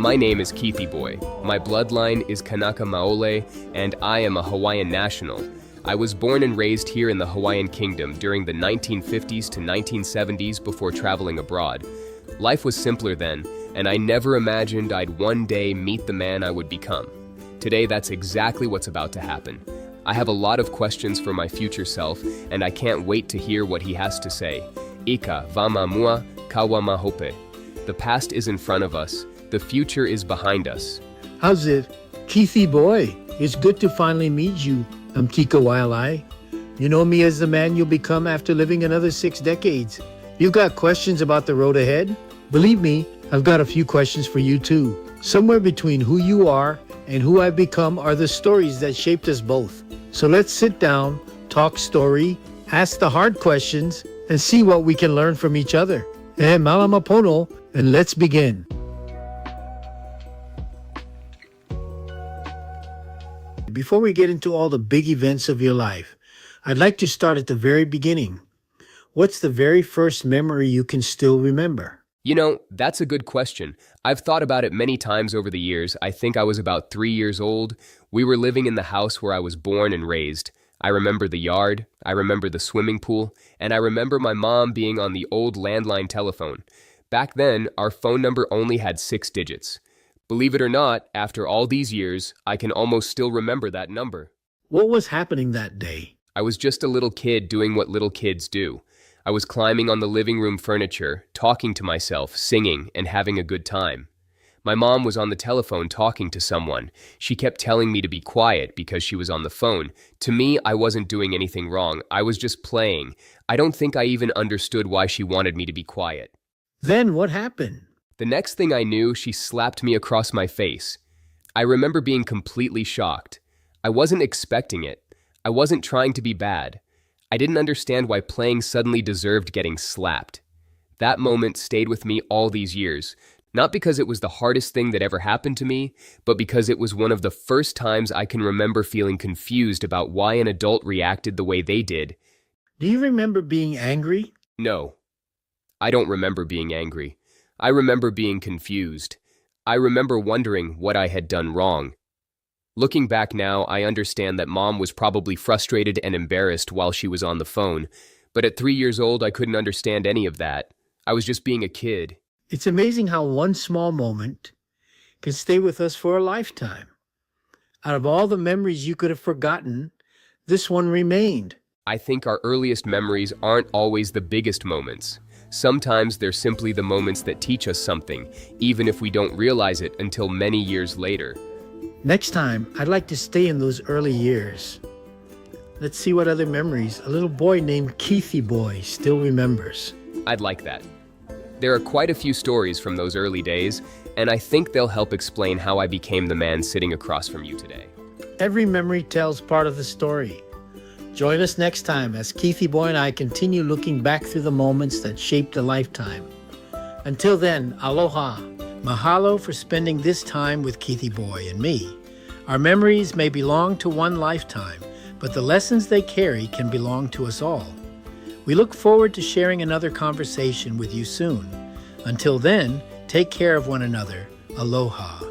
My name is Keithy Boy. My bloodline is Kanaka Maole, and I am a Hawaiian national. I was born and raised here in the Hawaiian Kingdom during the 1950s to 1970s before traveling abroad. Life was simpler then, and I never imagined I'd one day meet the man I would become. Today, that's exactly what's about to happen. I have a lot of questions for my future self, and I can't wait to hear what he has to say. Ika, vamamua, kawamahope. The past is in front of us. The future is behind us. How's it? Keithy Boy, it's good to finally meet you. I'm Kika Waialae. You know me as the man you'll become after living another 6 decades. You've got questions about the road ahead? Believe me, I've got a few questions for you too. Somewhere between who you are and who I've become are the stories that shaped us both. So let's sit down, talk story, ask the hard questions, and see what we can learn from each other. Malamapono, and let's begin. Before we get into all the big events of your life, I'd like to start at the very beginning. What's the very first memory you can still remember? You know, that's a good question. I've thought about it many times over the years. I think I was about 3 years old. We were living in the house where I was born and raised. I remember the yard, I remember the swimming pool, and I remember my mom being on the old landline telephone. Back then, our phone number only had 6 digits. Believe it or not, after all these years, I can almost still remember that number. What was happening that day? I was just a little kid doing what little kids do. I was climbing on the living room furniture, talking to myself, singing, and having a good time. My mom was on the telephone talking to someone. She kept telling me to be quiet because she was on the phone. To me, I wasn't doing anything wrong. I was just playing. I don't think I even understood why she wanted me to be quiet. Then what happened? The next thing I knew, she slapped me across my face. I remember being completely shocked. I wasn't expecting it. I wasn't trying to be bad. I didn't understand why playing suddenly deserved getting slapped. That moment stayed with me all these years, not because it was the hardest thing that ever happened to me, but because it was one of the first times I can remember feeling confused about why an adult reacted the way they did. Do you remember being angry? No, I don't remember being angry. I remember being confused. I remember wondering what I had done wrong. Looking back now, I understand that Mom was probably frustrated and embarrassed while she was on the phone, but at 3 years old, I couldn't understand any of that. I was just being a kid. It's amazing how one small moment can stay with us for a lifetime. Out of all the memories you could have forgotten, this one remained. I think our earliest memories aren't always the biggest moments. Sometimes they're simply the moments that teach us something, even if we don't realize it until many years later. Next time, I'd like to stay in those early years. Let's see what other memories a little boy named Keithy Boy still remembers. I'd like that. There are quite a few stories from those early days, and I think they'll help explain how I became the man sitting across from you today. Every memory tells part of the story. Join us next time as Keithy Boy and I continue looking back through the moments that shaped a lifetime. Until then, aloha. Mahalo for spending this time with Keithy Boy and me. Our memories may belong to one lifetime, but the lessons they carry can belong to us all. We look forward to sharing another conversation with you soon. Until then, take care of one another. Aloha.